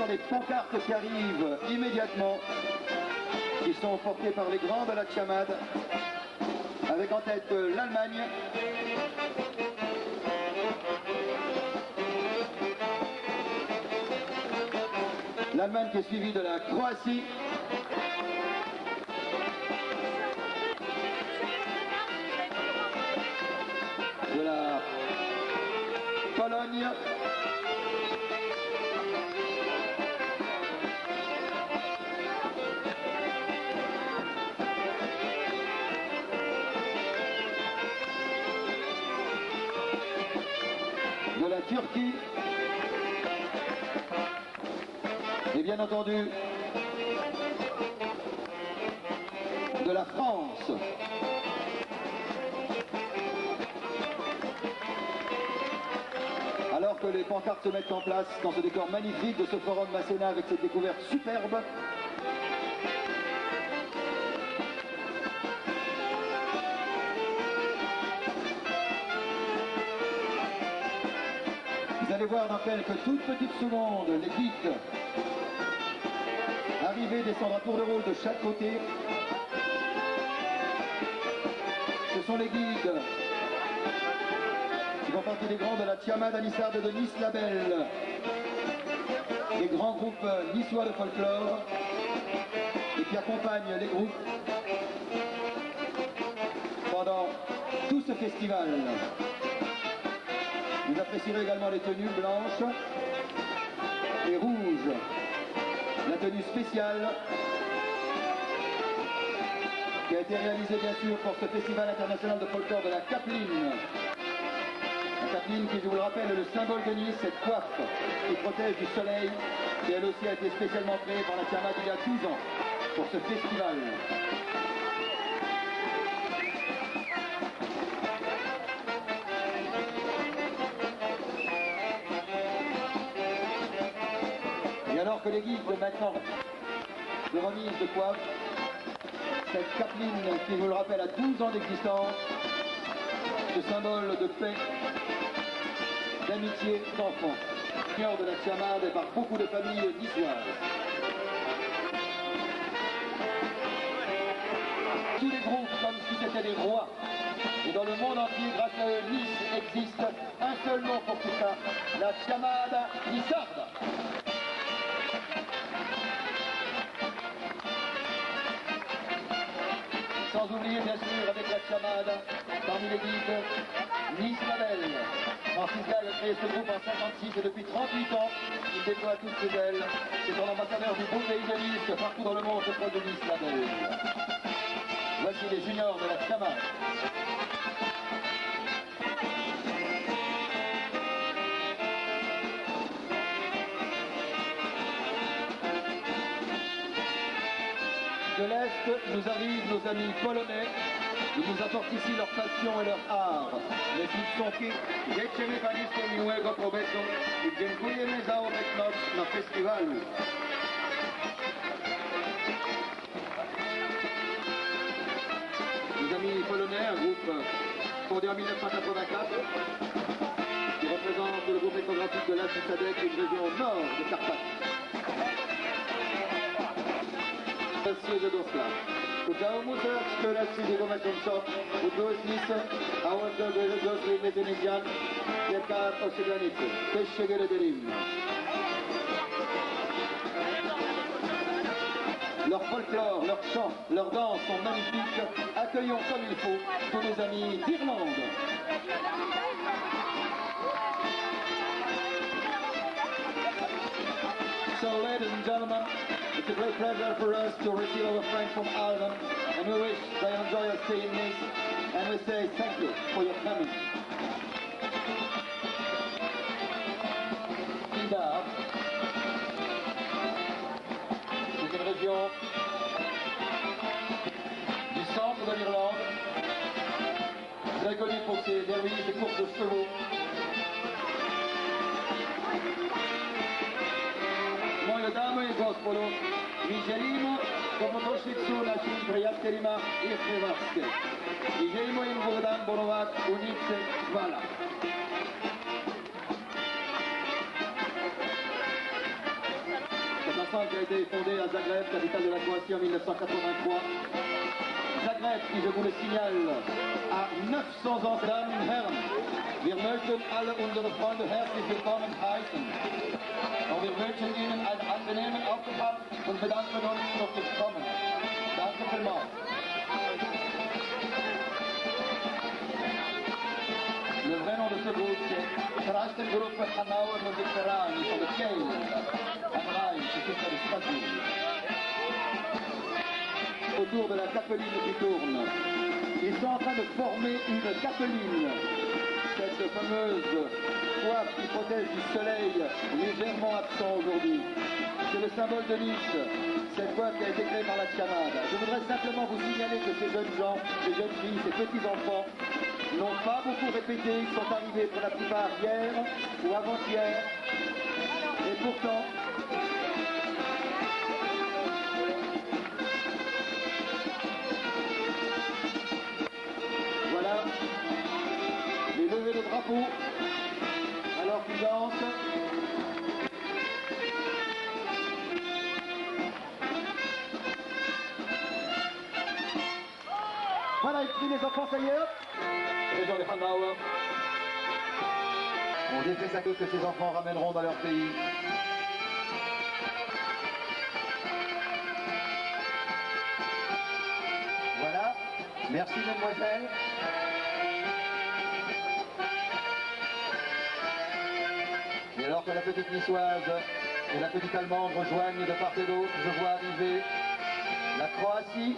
les pancartes qui arrivent immédiatement, qui sont portées par les grands de la Tchamad, avec en tête l'Allemagne. L'Allemagne qui est suivie de la Croatie. De la Pologne. De la Turquie. Et bien entendu, de la France. Alors que les pancartes se mettent en place dans ce décor magnifique de ce forum Masséna avec cette découverte superbe, vous allez voir dans quelques toutes petites secondes les guides arriver, descendre à tour de rôle de chaque côté. Ce sont les guides qui font partie des grands de la Tchamad Anissarde et de Nice Label, des grands groupes niçois de folklore, et qui accompagnent les groupes pendant tout ce festival. Vous apprécierez également les tenues blanches et rouges, la tenue spéciale qui a été réalisée bien sûr pour ce festival international de folklore de la Capeline. La Capeline qui, je vous le rappelle, est le symbole de Nice, cette coiffe qui protège du soleil, qui elle aussi a été spécialement créée par la Tchamad il y a 12 ans pour ce festival. Et alors que les guides maintenant de remise de coiffe, cette Capeline qui, je vous le rappelle, a 12 ans d'existence, ce symbole de paix, d'amitié, d'enfants, de la Tchamad et par beaucoup de familles niçoises. Tous les groupes comme si c'était des rois. Et dans le monde entier, grâce à eux, Nice existe. Un seul nom pour tout ça, la Tchamad Nissarde. Sans oublier bien sûr avec la Tchamad, parmi les guides, Nice Label. Francis Gall a créé ce groupe en 56 et depuis 38 ans, il déploie toutes ses ailes. C'est un ambassadeur du beau pays de Nice, partout dans le monde, je crois, de Nice Label. Voici les juniors de la Tchamad. De l'Est nous arrivent nos amis polonais. Ils nous apportent ici leur passion et leur art. Les Sudsonki. Życzymy Państwu miłego pobytu i dziękujemy za obecność na festiwalu. Les amis polonais, un groupe fondé en 1984, qui représente le groupe ethnographique de l'Asie Sadek, une région nord des Carpates. Monsieur Jadowska. Udało mu się wspierać jego meczońców, udolnicy, a on do swoich mecenizjan, jaka osiedlanicy. Też się gierederim. Leur folklore, leurs chants, leurs danses sont magnifiques. Accueillons comme il faut tous nos amis d'Irlande. So, ladies and gentlemen, it's a great pleasure for us to receive our friends from Ireland, and we wish they enjoy our stay in Nice, and we say thank you for your coming. Kildare, c'est une région du centre de l'Irlande, très connue pour ses derbies, ses courses de chevaux. Moje damy i gospodo, mi želimo dobrodošlicu našim prijateljima iz Hrvatske. I želimo im Bogdan Borovat u Nice. Hvala. International qui a été fondé à Zagreb, capitale de la Croatie en 1983. Zagreb, qui je vous le signale, a 900 ans. Damen und Herren, wir möchten alle unsere Freunde herzlich willkommen heißen. Und wir wünschen Ihnen einen angenehmen Aufenthalt und bedanken uns für das Kommen. Danke vielmals. Le vrai nom de ce groupe, c'est Trachtengruppe Hanauer Musikverein, ils sont de Kiel, à Braille, c'est tout près de Strasbourg. Autour de la capeline qui tourne, ils sont en train de former une capeline, cette fameuse coiffe qui protège du soleil, légèrement absent aujourd'hui. C'est le symbole de Nice, cette coiffe qui a été créée par la Chamada. Je voudrais simplement vous signaler que ces jeunes gens, ces jeunes filles, ces petits-enfants, n'ont pas beaucoup répété, ils sont arrivés pour la plupart hier ou avant-hier, et pourtant, voilà, les levées de drapeau, alors qu'ils dansent. Voilà, et puis les enfants, ça y est, hop. Région de Hanauer. On défait sa queue que ces enfants ramèneront dans leur pays. Voilà. Merci, mesdemoiselles. Et alors que la petite niçoise et la petite allemande rejoignent de part et d'autre, je vois arriver la Croatie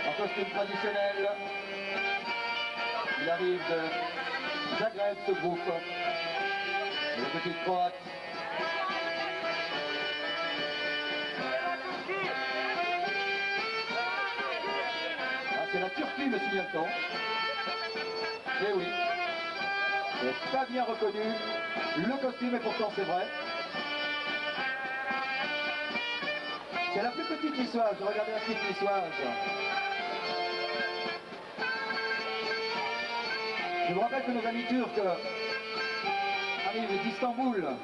en costume traditionnel. Il arrive de Zagreb, ce groupe, et la petite Croate. Ah, c'est la Turquie, me signale-t-on. Eh oui. C'est pas bien reconnu. Le costume, et pourtant c'est vrai. C'est la plus petite niçoise. Regardez la petite niçoise. Je vous rappelle que nos amis turcs arrivent d'Istanbul.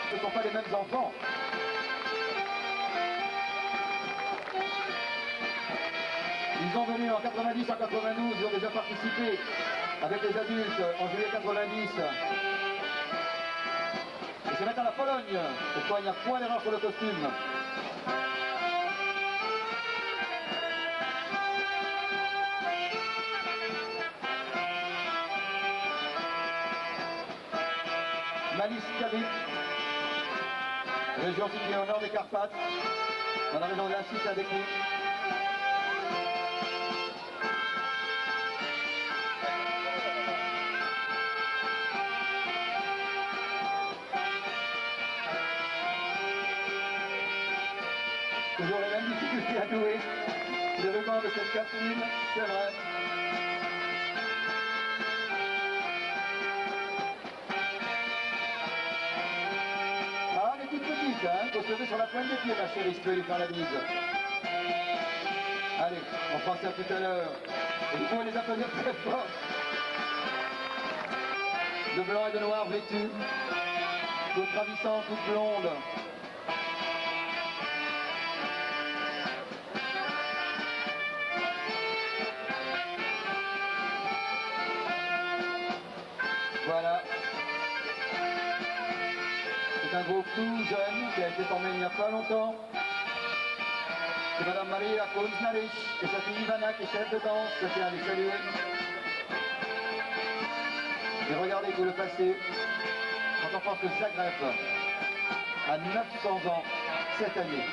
Ce ne sont pas les mêmes enfants. Ils sont venus en 90, en 92, ils ont déjà participé avec les adultes en juillet 90. Ils se mettent à la Pologne. Cette fois, il n'y a point d'erreur sur le costume. Maliskavic, région située au nord des Carpates, dans la région de la Suisse avec nous. Toujours les mêmes difficultés à nouer le ruban de cette capsule, c'est vrai. Il faut se lever sur la pointe des pieds, ma chérie, si tu veux lui faire la bise. Allez, on fera ça tout à l'heure. Et vous pouvez les applaudir très fort. De blanc et de noir vêtus, toutes ravissantes, toutes blondes. Voilà. C'est un groupe tout jeune qui a été formé il n'y a pas longtemps. C'est Madame Maria Kunznaric et sa fille Ivana qui est chef de danse. Je tiens à les saluer. Et regardez tout le passé. Quand on pense que Zagreb a 900 ans cette année.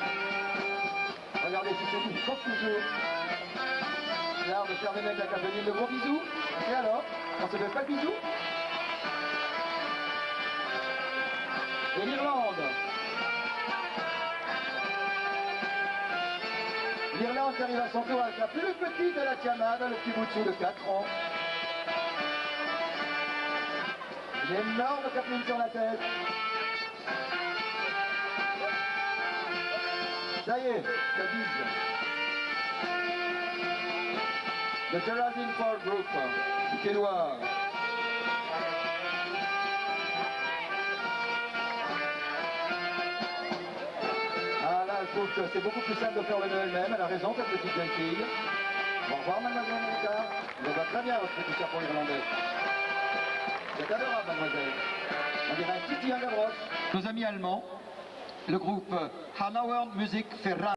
Regardez si c'est dit comme toujours. L'art de faire des mecs à Capeline, de gros bisous. Et alors, on se fait pas de bisous? Et l'Irlande. L'Irlande qui arrive à son tour avec la plus petite de la Chamada, le petit bout de chou de 4 ans. Une énorme capeline sur la tête. Ça y est, ça bise. Le Geraldine Ford Group, du Quénois. trouve que c'est beaucoup plus simple de faire le nœud elle-même. Elle a raison, cette petite jeune fille. Au revoir, mademoiselle Monica. Vous va très bien, votre petit chapeau irlandais. C'est adorable, mademoiselle. On dirait un Titi à Gavroche. Nos amis allemands, le groupe Hanauer Musik Verein.